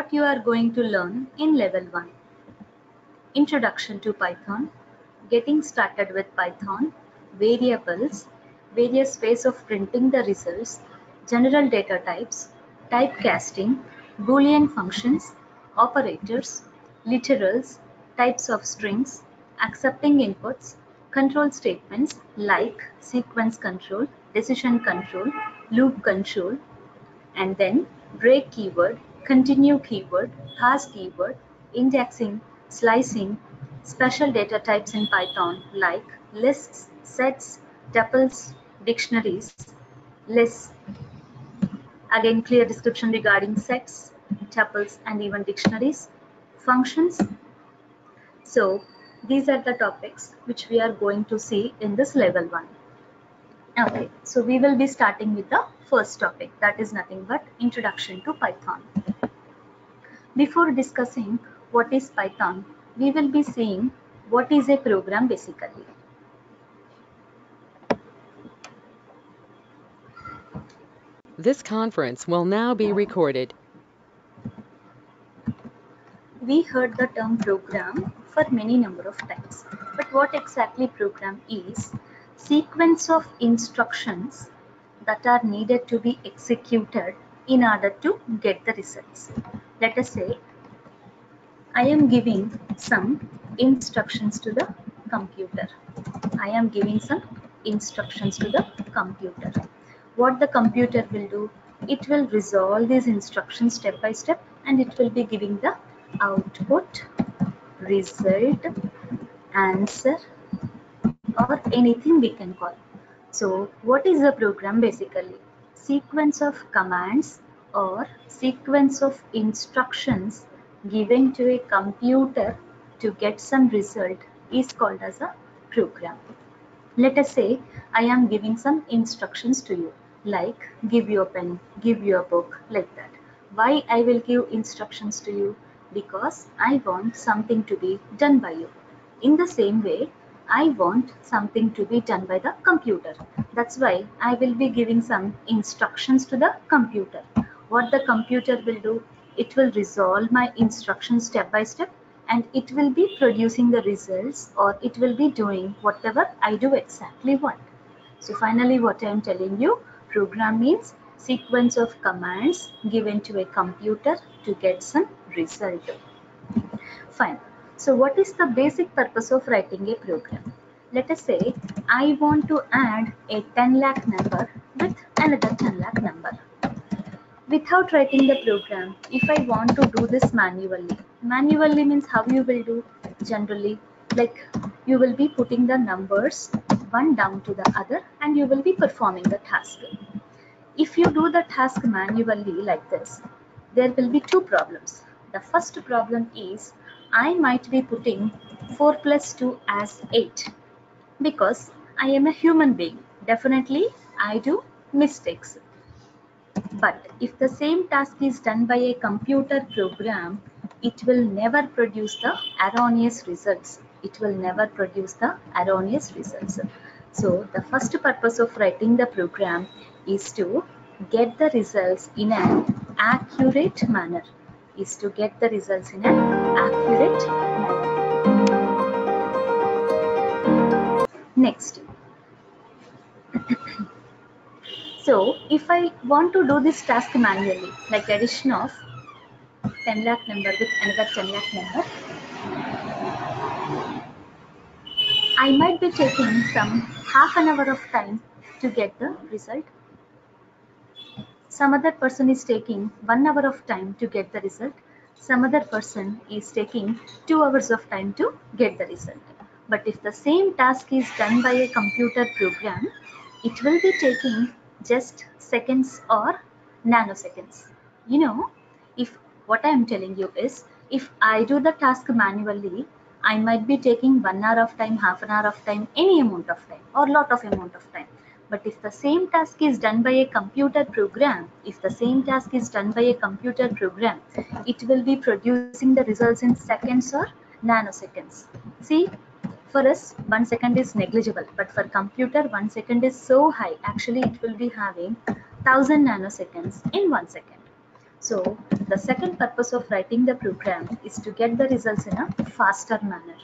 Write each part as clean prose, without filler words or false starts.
what you are going to learn in level 1. Introduction to Python, getting started with Python, variables, various ways of printing the results, general data types, typecasting, Boolean functions, operators, literals, types of strings, accepting inputs, control statements like sequence control, decision control, loop control, and then break keyword, continue keyword, pass keyword, indexing, slicing, special data types in Python like lists, sets, tuples, dictionaries, lists. Again, clear description regarding sets, tuples, and even dictionaries, functions. So these are the topics which we are going to see in this level 1. Okay, so we will be starting with the first topic, that is nothing but introduction to Python. Before discussing what is Python, we will be seeing what is a program basically. This conference will now be recorded. We heard the term program for many number of times, but what exactly program is? Sequence of instructions that are needed to be executed in order to get the results. Let us say I am giving some instructions to the computer. I am giving some instructions to the computer. What the computer will do? It will resolve these instructions step by step, and it will be giving the output, result, answer, or anything we can call. So what is a program basically? Sequence of commands or sequence of instructions given to a computer to get some result is called as a program. Let us say I am giving some instructions to you, like give you a pen, give you a book, like that. Why I will give instructions to you? Because I want something to be done by you. In the same way, I want something to be done by the computer. That's why I will be giving some instructions to the computer. What the computer will do? It will resolve my instructions step by step, and it will be producing the results, or it will be doing whatever I do exactly want. So finally, what I am telling you, program means sequence of commands given to a computer to get some result. Fine. So what is the basic purpose of writing a program? Let us say I want to add a 10 lakh number with another 10 lakh number. Without writing the program, if I want to do this manually means how you will do? Generally, like you will be putting the numbers one down to the other, and you will be performing the task. If you do the task manually like this, there will be two problems. The first problem is I might be putting 4 plus 2 as 8 because I am a human being. Definitely, I do mistakes. But if the same task is done by a computer program, it will never produce the erroneous results. It will never produce the erroneous results. So the first purpose of writing the program is to get the results in an accurate manner. Next. So if I want to do this task manually, like addition of 10 lakh number with another 10 lakh number, I might be taking some half an hour of time to get the result. Some other person is taking 1 hour of time to get the result. Some other person is taking 2 hours of time to get the result. But if the same task is done by a computer program, it will be taking just seconds or nanoseconds. You know, if what I am telling you is, if I do the task manually, I might be taking 1 hour of time, half an hour of time, any amount of time, or lot of amount of time. But if the same task is done by a computer program, it will be producing the results in seconds or nanoseconds. See, for us, 1 second is negligible, but for computer, 1 second is so high. Actually, it will be having 1000 nanoseconds in 1 second. So the second purpose of writing the program is to get the results in a faster manner.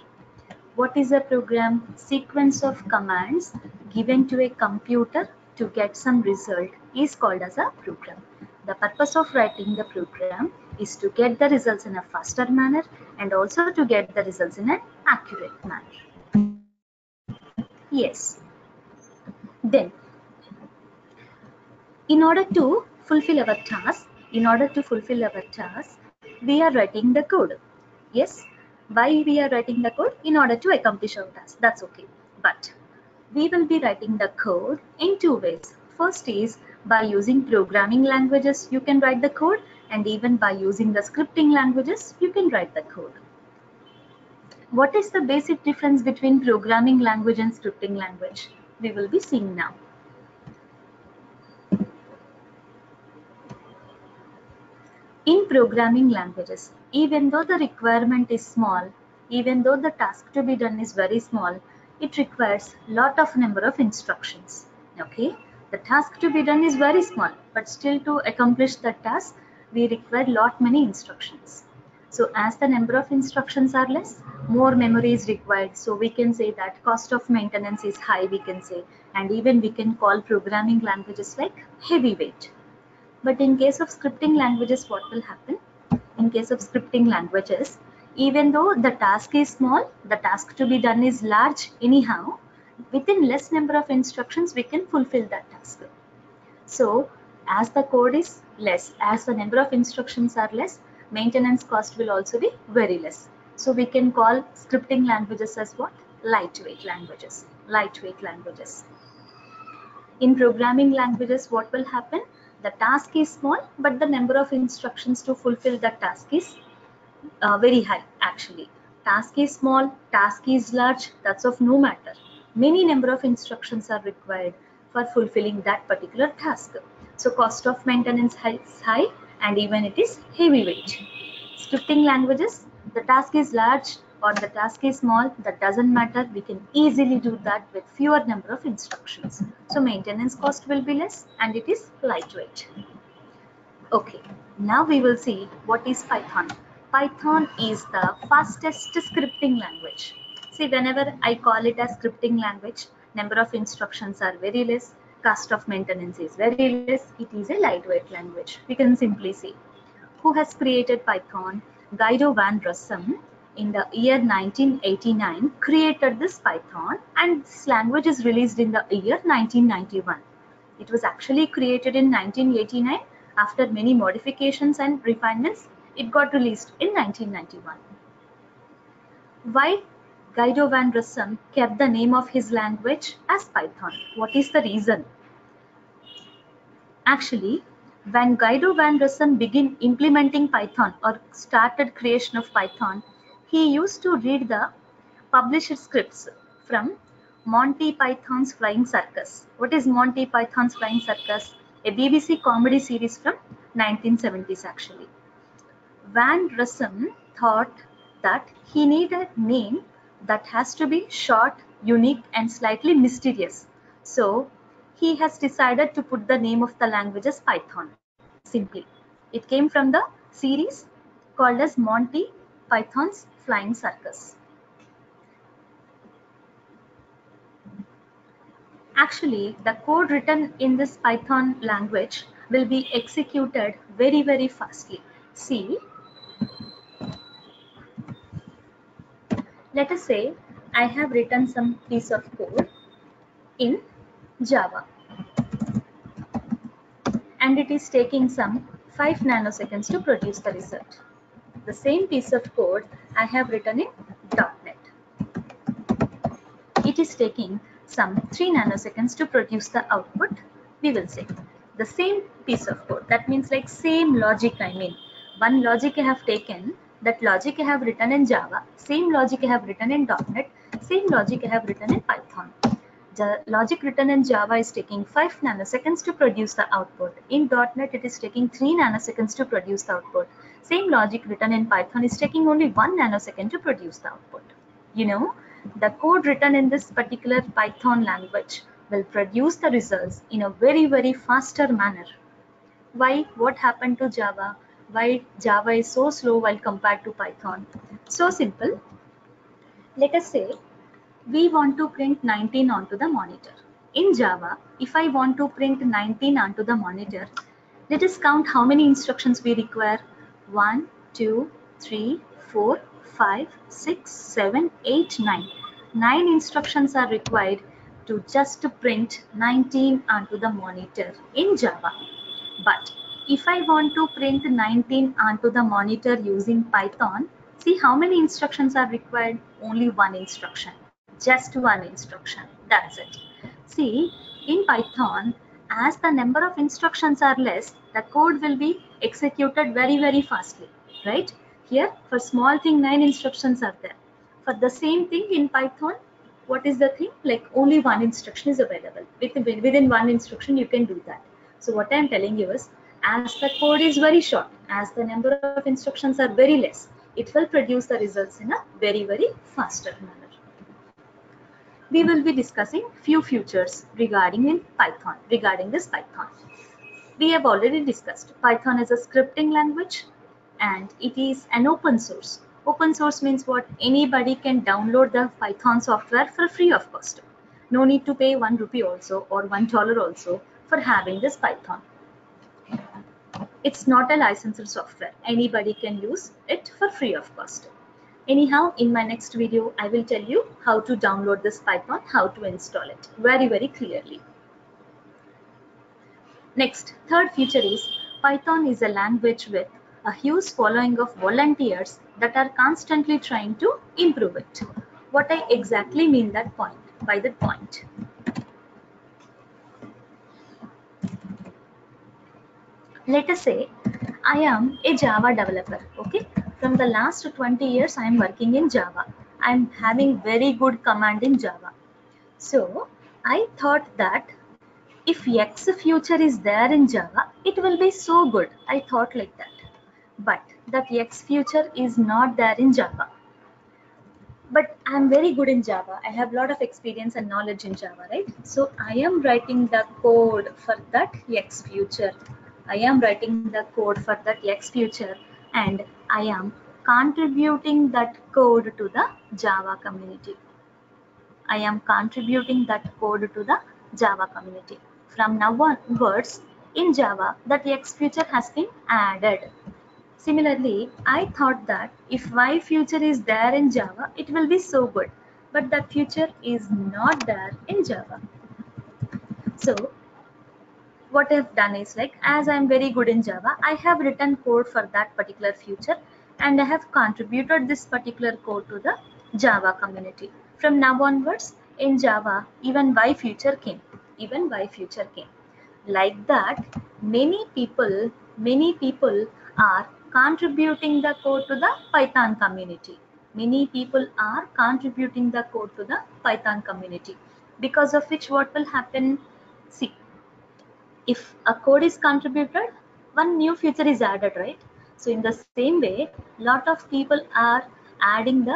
What is a program? Sequence of commands given to a computer to get some result is called as a program. The purpose of writing the program is to get the results in a faster manner and also to get the results in an accurate manner. Yes. Then, in order to fulfill our task, we are writing the code. Yes. Why we are writing the code? In order to accomplish our task. That's okay. But we will be writing the code in two ways. First is by using programming languages, you can write the code, and even by using the scripting languages, you can write the code. What is the basic difference between programming language and scripting language? We will be seeing now. In programming languages, even though the requirement is small, even though the task to be done is very small, it requires lot of number of instructions. Okay, the task to be done is very small, but still to accomplish the task, we require lot many instructions. So as the number of instructions are less, more memory is required. So we can say that cost of maintenance is high, we can say, and even we can call programming languages like heavyweight. But in case of scripting languages, what will happen? In case of scripting languages, even though the task is small, the task to be done is large anyhow, within less number of instructions, we can fulfill that task. So as the code is less, as the number of instructions are less, maintenance cost will also be very less. So we can call scripting languages as what? Lightweight languages. Lightweight languages. In programming languages, what will happen? The task is small, but the number of instructions to fulfill the task is very high actually. Task is small, task is large, that's of no matter. Many number of instructions are required for fulfilling that particular task. So cost of maintenance is high and even it is heavyweight. Scripting languages, the task is large or the task is small, that doesn't matter. We can easily do that with fewer number of instructions. So maintenance cost will be less and it is lightweight. Okay, now we will see what is Python. Python is the fastest scripting language. See, whenever I call it as scripting language, number of instructions are very less, cost of maintenance is very less, it is a lightweight language. We can simply see. Who has created Python? Guido van Rossum in the year 1989 created this Python, and this language is released in the year 1991. It was actually created in 1989. After many modifications and refinements, it got released in 1991. Why Guido van Rossum kept the name of his language as Python? What is the reason? Actually, when Guido van Rossum began implementing Python or started creation of Python, he used to read the published scripts from Monty Python's Flying Circus. What is Monty Python's Flying Circus? A BBC comedy series from 1970s actually. Van Rossum thought that he needed a name that has to be short, unique and slightly mysterious. So he has decided to put the name of the language as Python. Simply. It came from the series called as Monty Python's Flying Circus. Actually, the code written in this Python language will be executed very, very fastly. See, let us say I have written some piece of code in Java and it is taking some 5 nanoseconds to produce the result. The same piece of code I have written in .NET. It is taking some 3 nanoseconds to produce the output. We will say the same piece of code. That means like same logic. I mean, one logic I have taken, that logic I have written in Java, same logic I have written in .NET, same logic I have written in Python. The logic written in Java is taking 5 nanoseconds to produce the output. In .NET, it is taking 3 nanoseconds to produce the output. Same logic written in Python is taking only 1 nanosecond to produce the output. You know, the code written in this particular Python language will produce the results in a very, very faster manner. Why? What happened to Java? Why Java is so slow while compared to Python? So simple. Let us say we want to print 19 onto the monitor. In Java, if I want to print 19 onto the monitor, let us count how many instructions we require. 1, 2, 3, 4, 5, 6, 7, 8, 9. 9 instructions are required to just print 19 onto the monitor in Java. But if I want to print 19 onto the monitor using Python, see how many instructions are required? Only one instruction. Just one instruction. That's it. See, in Python, as the number of instructions are less, the code will be executed very, very fastly. Right? Here, for small thing, 9 instructions are there. For the same thing in Python, what is the thing? Like only one instruction is available. Within one instruction, you can do that. So what I am telling you is, as the code is very short, as the number of instructions are very less, it will produce the results in a very, very faster manner. We will be discussing few features regarding this Python. We have already discussed Python is a scripting language and it is an open source. Open source means what? Anybody can download the Python software for free of cost. No need to pay ₹1 also or $1 also for having this Python. It's not a licensed software. Anybody can use it for free of cost. Anyhow, in my next video, I will tell you how to download this Python, how to install it very, very clearly. Next, third feature is Python is a language with a huge following of volunteers that are constantly trying to improve it. What I exactly mean by that point. Let us say I am a Java developer, okay? From the last 20 years, I am working in Java. I am having very good command in Java. So I thought that if X future is there in Java, it will be so good. I thought like that. But that X future is not there in Java. But I am very good in Java. I have a lot of experience and knowledge in Java, right? So I am writing the code for that X future. I am writing the code for that X future and I am contributing that code to the Java community. I am contributing that code to the Java community. From now onwards, in Java, that X feature has been added. Similarly, I thought that if Y feature is there in Java, it will be so good. But that feature is not there in Java. So, what I have done is like, as I am very good in Java, I have written code for that particular feature and I have contributed this particular code to the Java community. From now onwards, in Java, even Y feature came. Like that, many people are contributing the code to the Python community. Because of which, what will happen? See, if a code is contributed, one new feature is added, right? So in the same way, lot of people are adding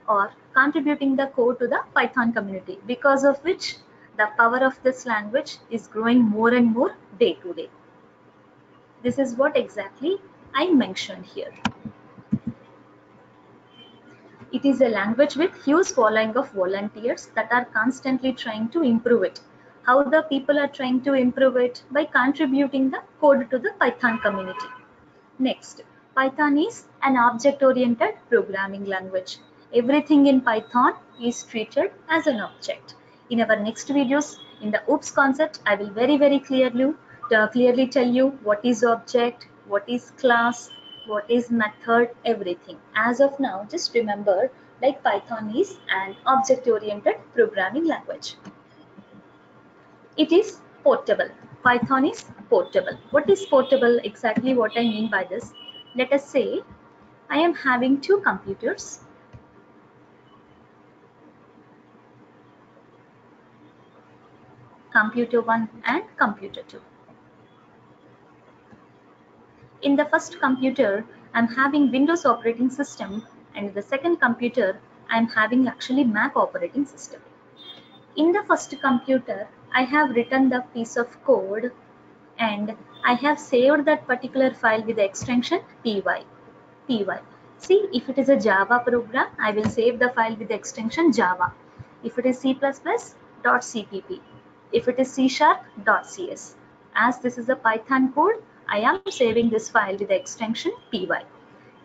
or contributing the code to the Python community, because of which the power of this language is growing more and more day to day. This is what exactly I mentioned here. It is a language with huge following of volunteers that are constantly trying to improve it. How the people are trying to improve it? By contributing the code to the Python community. Next, Python is an object-oriented programming language. Everything in Python is treated as an object. In our next videos, in the OOPS concept, I will very, very clearly tell you what is object, what is class, what is method, everything. As of now, just remember, like Python is an object-oriented programming language. It is portable. Python is portable. What is portable? Exactly what I mean by this. Let us say I am having two computers. Computer 1 and computer 2. In the first computer, I am having Windows operating system, and in the second computer, I am having actually Mac operating system. In the first computer, I have written the piece of code and I have saved that particular file with the extension py. See, if it is a Java program, I will save the file with the extension Java. If it is C++, .cpp. If it is C#, .cs. As this is a Python code, I am saving this file with the extension py.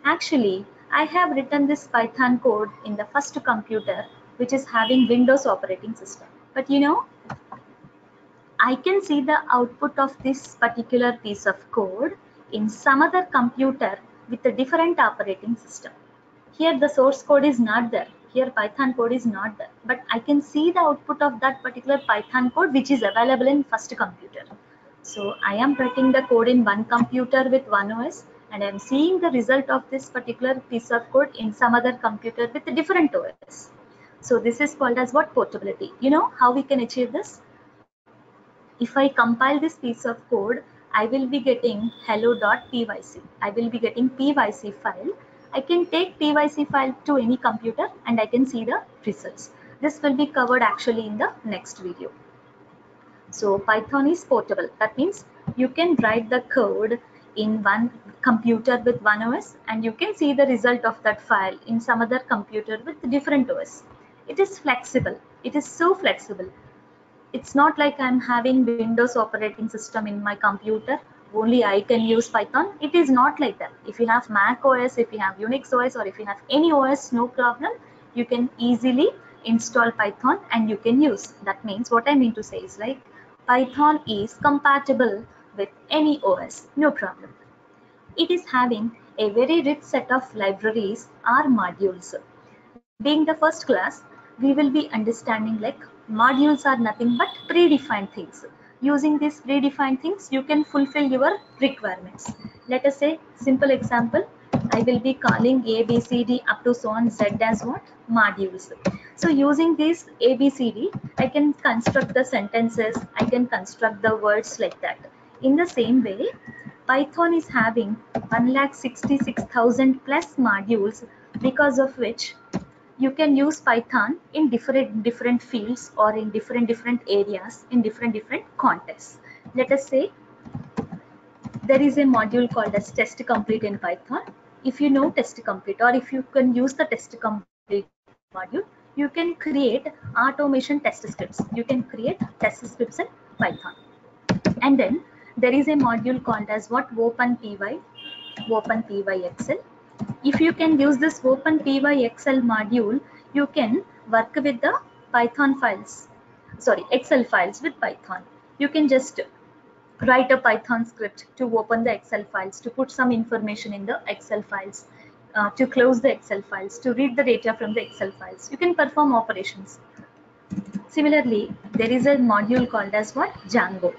Actually, I have written this Python code in the first computer, which is having Windows operating system. But you know, I can see the output of this particular piece of code in some other computer with a different operating system. Here the source code is not there. Here Python code is not there. But I can see the output of that particular Python code which is available in first computer. So I am writing the code in one computer with one OS, and I am seeing the result of this particular piece of code in some other computer with a different OS. So this is called as what? Portability. You know how we can achieve this? If I compile this piece of code, I will be getting hello.pyc. I will be getting pyc file. I can take pyc file to any computer and I can see the results. This will be covered actually in the next video. So Python is portable. That means you can write the code in one computer with one OS and you can see the result of that file in some other computer with different OS. It is flexible. It is so flexible. It's not like I'm having Windows operating system in my computer, only I can use Python. It is not like that. If you have Mac OS, if you have Unix OS, or if you have any OS, no problem. You can easily install Python and you can use. That means what I mean to say is like Python is compatible with any OS, no problem. It is having a very rich set of libraries or modules. Being the first class, we will be understanding like modules are nothing but predefined things. Using these predefined things, you can fulfill your requirements. Let us say, simple example, I will be calling A, B, C, D up to so on Z as what? Modules. So using these A, B, C, D, I can construct the sentences, I can construct the words like that. In the same way, Python is having 166,000 plus modules, because of which you can use Python in different fields or in different areas, in different contexts. Let us say there is a module called as test complete in Python. If you know test complete, or if you can use the test complete module, you can create automation test scripts. You can create test scripts in Python. And then there is a module called as what? OpenPy XL. If you can use this OpenPy XL module, you can work with the Python files, Excel files with Python. You can just write a Python script to open the Excel files, to put some information in the Excel files, to close the Excel files, to read the data from the Excel files. You can perform operations. Similarly, there is a module called as what? Django.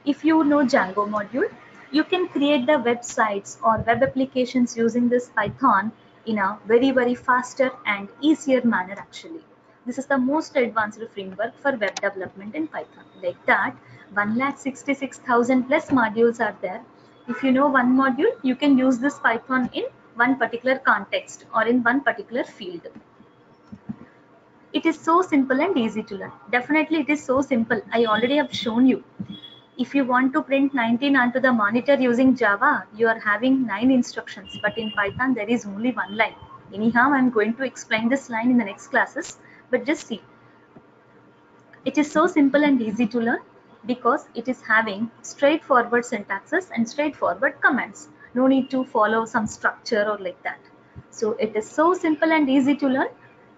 If you know Django module, you can create the websites or web applications using this Python in a very faster and easier manner actually. This is the most advanced framework for web development in Python. Like that, 166,000 plus modules are there. If you know one module, you can use this Python in one particular context or in one particular field. It is so simple and easy to learn. Definitely it is so simple. I already have shown you. If you want to print 19 onto the monitor using Java, you are having 9 instructions, but in Python there is only one line. Anyhow, I am going to explain this line in the next classes, but just see. It is so simple and easy to learn because it is having straightforward syntaxes and straightforward commands. No need to follow some structure or like that. So it is so simple and easy to learn.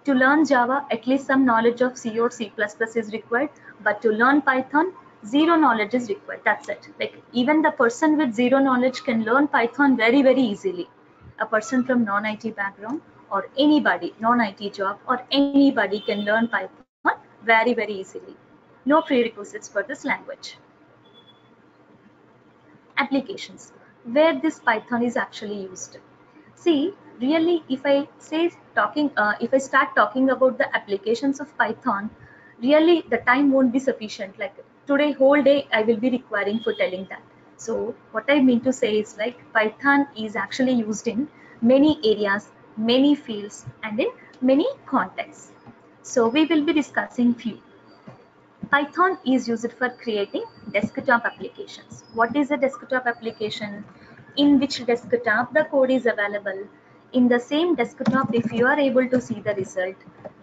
To learn Java, at least some knowledge of C or C++ is required, but to learn Python, zero knowledge is required. That's it. Like even the person with zero knowledge can learn Python very easily. A person from non-IT background or anybody, non-IT job or anybody can learn Python very easily. No prerequisites for this language. Applications, where this Python is actually used. See, really, if I start talking about the applications of Python, really the time won't be sufficient. Like today whole day I will be requiring for telling that. So what I mean to say is like Python is actually used in many areas, many fields and in many contexts. So we will be discussing few. Python is used for creating desktop applications. What is a desktop application? In which desktop the code is available. In the same desktop, if you are able to see the result,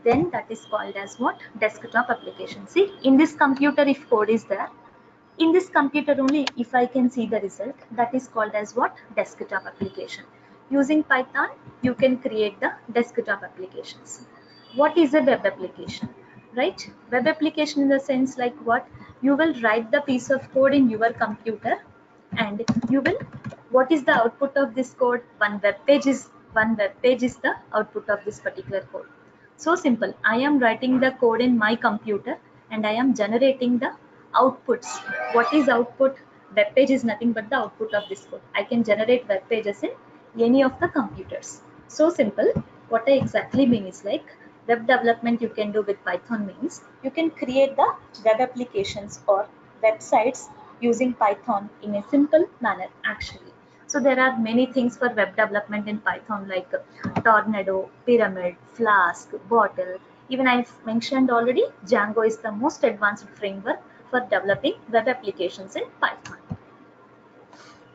then that is called as what? Desktop application. See, in this computer, if code is there, in this computer only, if I can see the result, that is called as what? Desktop application. Using Python, you can create the desktop applications. What is a web application? Right? Web application in the sense like what? You will write the piece of code in your computer, and you will, what is the output of this code? One web page is the output of this particular code. So simple. I am writing the code in my computer and I am generating the outputs. What is output? Web page is nothing but the output of this code. I can generate web pages in any of the computers. So simple. What I exactly mean is like web development you can do with Python means you can create the web applications or websites using Python in a simple manner actually. So there are many things for web development in Python like Tornado, Pyramid, Flask, Bottle. Even I've mentioned already, Django is the most advanced framework for developing web applications in Python.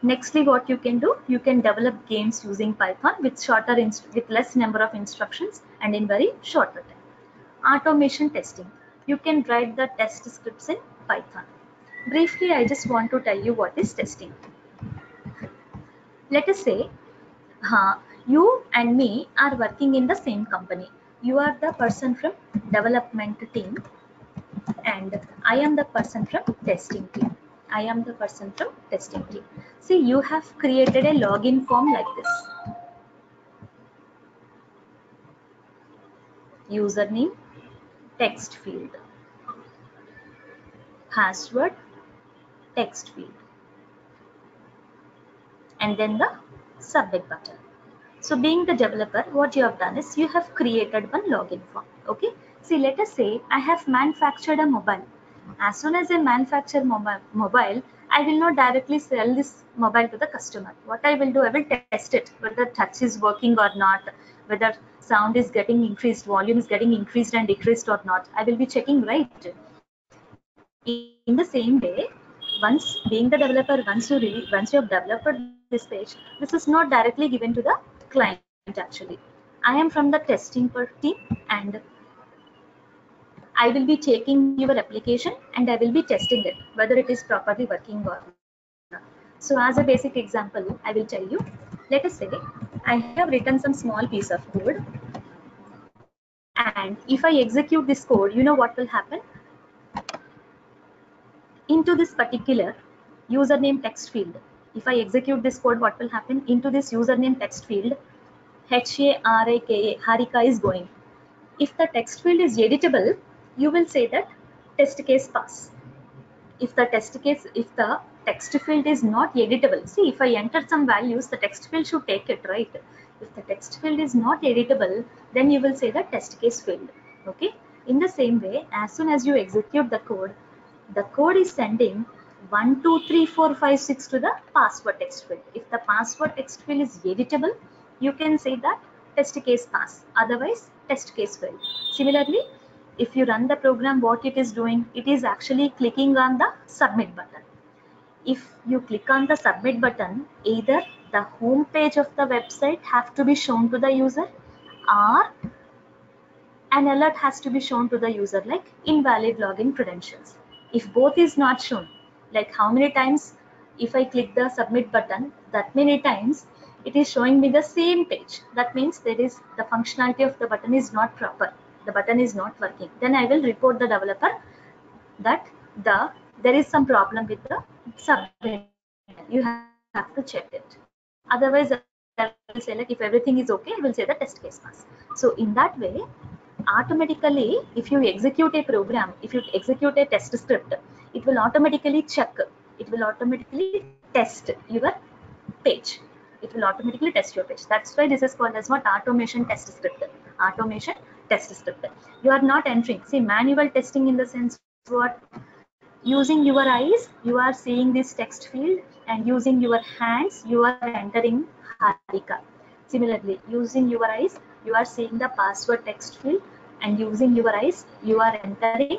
Nextly, what you can do, you can develop games using Python with less number of instructions and in very shorter time. Automation testing. You can write the test scripts in Python. Briefly, I just want to tell you what is testing. Let us say you and me are working in the same company. You are the person from development team and I am the person from testing team. See, you have created a login form like this. Username, text field. Password, text field. And then the submit button. So being the developer, what you have done is you have created one login form. Okay. See, let us say I have manufactured a mobile. As soon as I manufacture mobile, I will not directly sell this mobile to the customer. What I will do, I will test it, whether touch is working or not, whether sound is getting increased, volume is getting increased and decreased or not. I will be checking, right? In the same way, once being the developer, once you have developed this page, this is not directly given to the client actually. I am from the testing team and I will be taking your application and I will be testing it, whether it is properly working or not. So as a basic example, I will tell you, let us say I have written some small piece of code and if I execute this code, you know what will happen? Into this particular username text field, if I execute this code, what will happen? Into this username text field, Harika is going. If the text field is editable, you will say that test case pass. If the text field is not editable, see, if I enter some values, the text field should take it, right? If the text field is not editable, then you will say the test case failed. Okay. In the same way, as soon as you execute the code is sending 1, 2, 3, 4, 5, 6 to the password text field. If the password text field is editable, you can say that test case pass. Otherwise, test case failed. Similarly, if you run the program, what it is doing, it is actually clicking on the submit button. If you click on the submit button, either the home page of the website have to be shown to the user or an alert has to be shown to the user like invalid login credentials. If both is not shown, like how many times if I click the submit button, that many times it is showing me the same page. That means the functionality of the button is not proper. The button is not working. Then I will report the developer that there is some problem with the submit. You have to check it. Otherwise, I will say like if everything is okay, I will say the test case pass. So in that way, automatically, if you execute a program, if you execute a test script, it will automatically check. It will automatically test your page. It will automatically test your page. That's why this is called as what? Automation test script. Automation test script. You are not entering. See, manual testing in the sense what? Using your eyes, you are seeing this text field, and using your hands, you are entering Harika. Similarly, using your eyes, you are seeing the password text field, and using your eyes, you are entering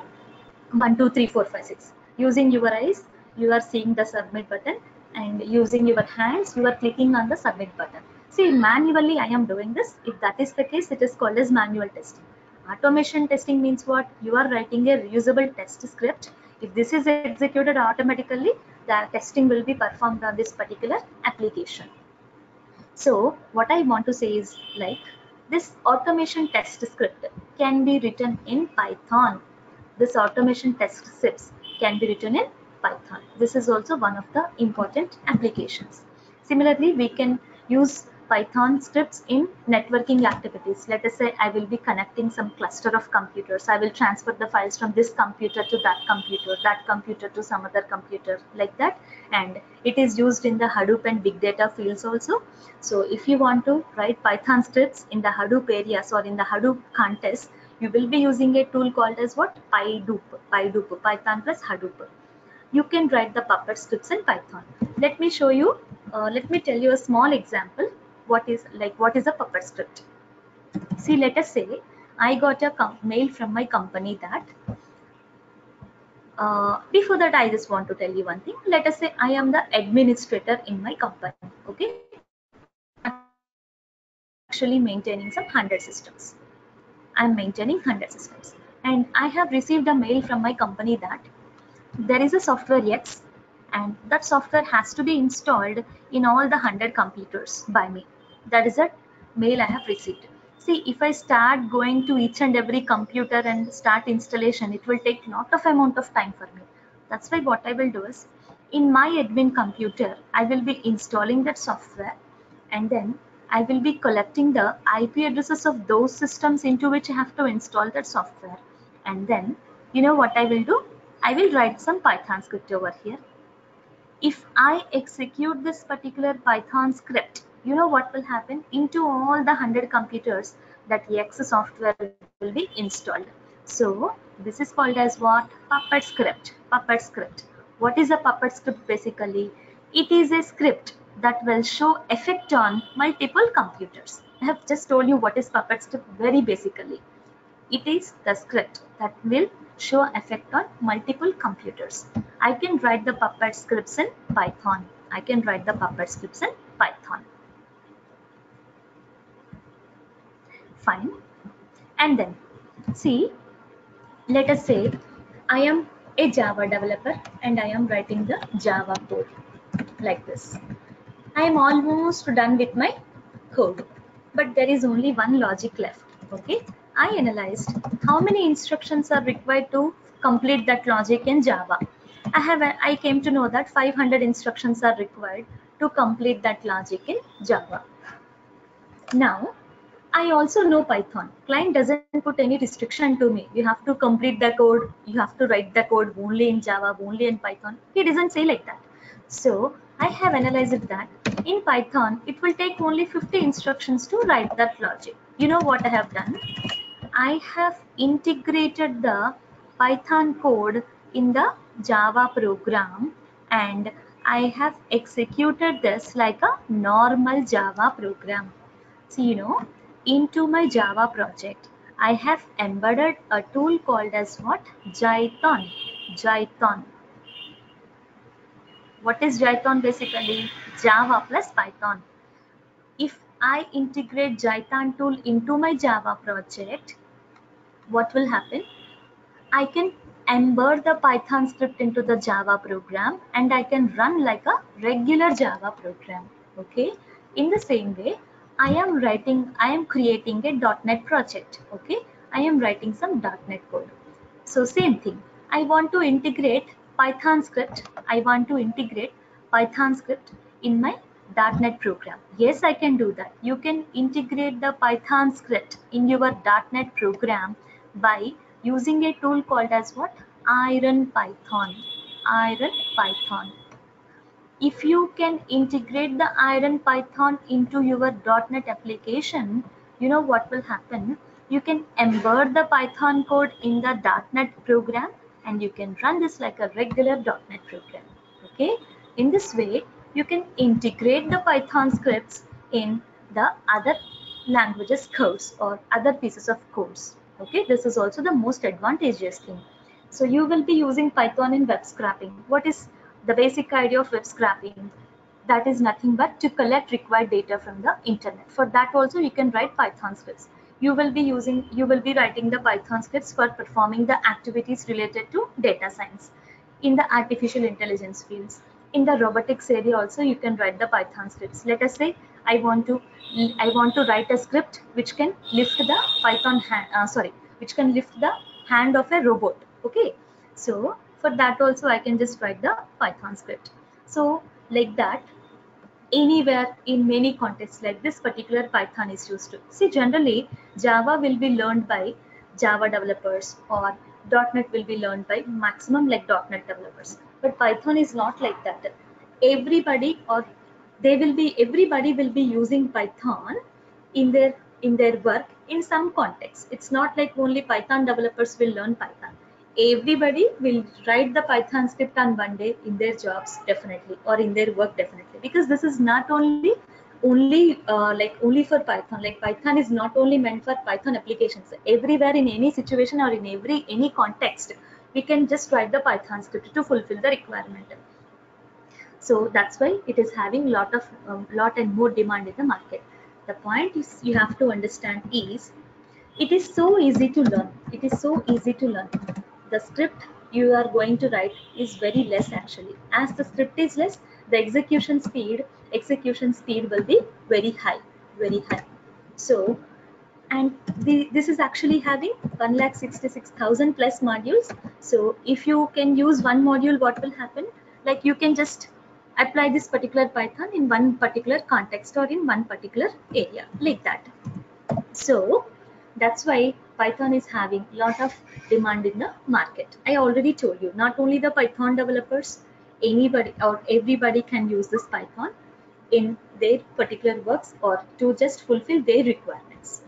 1, 2, 3, 4, 5, 6. Using your eyes, you are seeing the submit button, and using your hands, you are clicking on the submit button. See, manually I am doing this. If that is the case, it is called as manual testing. Automation testing means what? You are writing a reusable test script. If this is executed automatically, the testing will be performed on this particular application. So what I want to say is, like, this automation test script can be written in Python. This automation test scripts can be written in Python. This is also one of the important applications. Similarly, we can use Python scripts in networking activities. Let us say I will be connecting some cluster of computers. I will transfer the files from this computer to that computer to some other computer, like that. And it is used in the Hadoop and big data fields also. So if you want to write Python scripts in the Hadoop areas or in the Hadoop context, you will be using a tool called as what? PyDoop, Python plus Hadoop. You can write the Puppet scripts in Python. Let me show you, let me tell you a small example. What is a Puppet script? See, let us say I got a mail from my company that, before that I just want to tell you one thing. Let us say I am the administrator in my company, okay? Actually maintaining some 100 systems. I'm maintaining 100 systems, and I have received a mail from my company that there is a software X, and that software has to be installed in all the 100 computers by me. That is a mail I have received. See, if I start going to each and every computer and start installation, it will take lot of amount of time for me. That's why what I will do is, in my admin computer, I will be installing that software, and then I will be collecting the IP addresses of those systems into which I have to install that software. And then, you know what I will do? I will write some Python script over here. If I execute this particular Python script, you know what will happen? Into all the 100 computers, that X software will be installed. So this is called as what? Puppet script. Puppet script. What is a Puppet script basically? It is a script that will show effect on multiple computers. I have just told you what is Puppet script very basically. It is the script that will show effect on multiple computers. I can write the Puppet scripts in Python. I can write the Puppet scripts in Python. Fine. And then, see, let us say I am a Java developer and I am writing the Java code like this. I am almost done with my code, but there is only one logic left. Okay, I analyzed how many instructions are required to complete that logic in Java. I came to know that 500 instructions are required to complete that logic in Java. Now, I also know Python. Client doesn't put any restriction to me. You have to complete the code. You have to write the code only in Java, only in Python. He doesn't say like that. So I have analyzed that in Python, it will take only 50 instructions to write that logic. You know what I have done? I have integrated the Python code in the Java program, and I have executed this like a normal Java program. So, you know, into my Java project, I have embedded a tool called as what? Jython. Jython. What is Jython basically? Java plus Python. If I integrate Jython tool into my Java project, what will happen? I can embed the Python script into the Java program, and I can run like a regular Java program. Okay. In the same way, I am creating a .NET project. Okay. I am writing some .NET code. So same thing. I want to integrate Python script. I want to integrate Python script in my .NET program. Yes, I can do that. You can integrate the Python script in your .NET program by using a tool called as what? IronPython. IronPython. If you can integrate the IronPython into your .NET application, you know what will happen? You can embed the Python code in the .NET program, and you can run this like a regular .NET program. Okay. In this way, you can integrate the Python scripts in the other languages codes or other pieces of codes. Okay. This is also the most advantageous thing. So you will be using Python in web scraping. What is the basic idea of web scraping? That is nothing but to collect required data from the internet. For that also you can write Python scripts. You will be writing the Python scripts for performing the activities related to data science in the artificial intelligence fields. In the robotics area also you can write the Python scripts. Let us say I want to write a script which can lift the which can lift the hand of a robot. Okay, so for that also I can just write the Python script. So like that, anywhere in many contexts like this particular Python is used to. See, generally Java will be learned by Java developers, or .NET will be learned by maximum like .NET developers. But Python is not like that. Everybody will be using Python in their work in some context. It's not like only Python developers will learn Python. Everybody will write the Python script on one day in their jobs definitely, or in their work definitely, because this is not only for Python. Like Python is not only meant for Python applications. Everywhere in any situation or in any context, we can just write the Python script to fulfill the requirement. So that's why it is having lot and more demand in the market. The point is you have to understand is it is so easy to learn. It is so easy to learn. The script you are going to write is very less actually. As the script is less, the execution speed will be very high. So, and this is actually having 1,66,000 plus modules. So if you can use one module, what will happen? Like you can just apply this particular Python in one particular context or in one particular area, like that. So that's why Python is having a lot of demand in the market. I already told you, not only the Python developers, anybody or everybody can use this Python in their particular works or to just fulfill their requirements.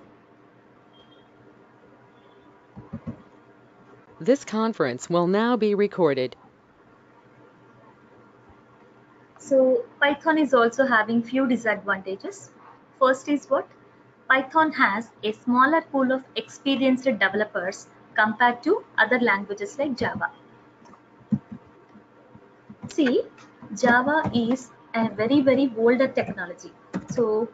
This conference will now be recorded. So Python is also having few disadvantages. First is what? Python has a smaller pool of experienced developers compared to other languages like Java. See, Java is a very, very older technology. So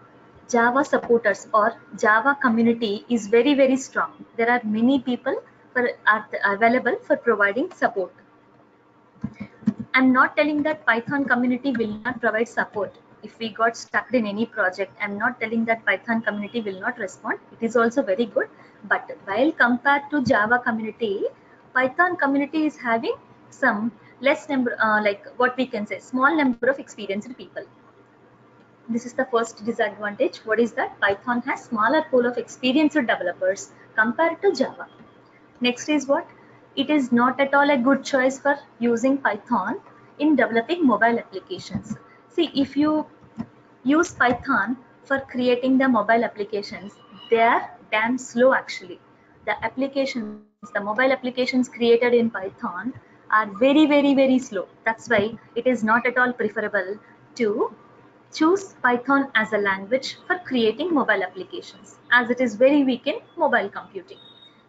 Java supporters or Java community is very, very strong. There are many people are available for providing support. I'm not telling that Python community will not provide support. If we got stuck in any project, I'm not telling that Python community will not respond. It is also very good. But while compared to Java community, Python community is having some less number, like what we can say, small number of experienced people. This is the first disadvantage. What is that? Python has smaller pool of experienced developers compared to Java. Next is what? It is not at all a good choice for using Python in developing mobile applications. See, if you use Python for creating the mobile applications, they are damn slow actually. The mobile applications created in Python are very, very, very slow. That's why it is not at all preferable to choose Python as a language for creating mobile applications, as it is very weak in mobile computing.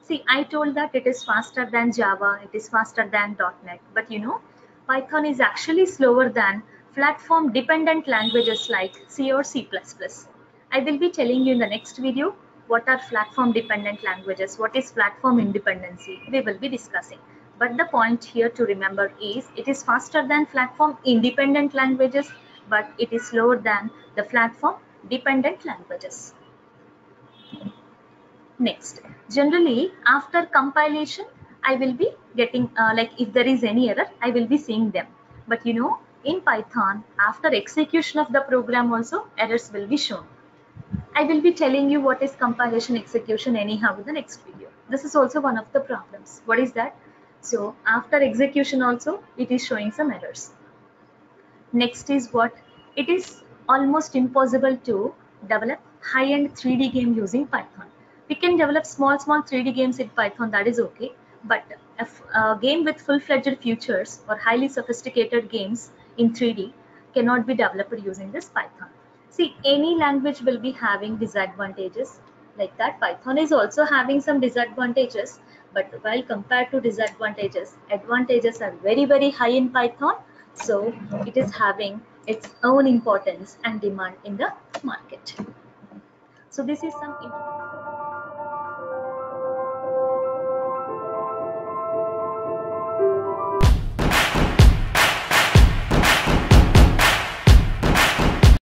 See, I told that it is faster than Java, it is faster than .NET, but you know, Python is actually slower than platform-dependent languages like C or C++. I will be telling you in the next video what are platform-dependent languages, what is platform independency, we will be discussing. But the point here to remember is it is faster than platform-independent languages, but it is slower than the platform-dependent languages. Next, generally after compilation, I will be getting like if there is any error, I will be seeing them. But you know, in Python, after execution of the program also, errors will be shown. I will be telling you what is compilation execution anyhow in the next video. This is also one of the problems. What is that? So after execution also, it is showing some errors. Next is what? It is almost impossible to develop high-end 3D game using Python. We can develop small 3D games in Python, that is okay. But a game with full-fledged features or highly sophisticated games in 3D cannot be developed using this Python. See, any language will be having disadvantages like that. Python is also having some disadvantages, but while compared to disadvantages, advantages are very, very high in Python. So it is having its own importance and demand in the market. So this is some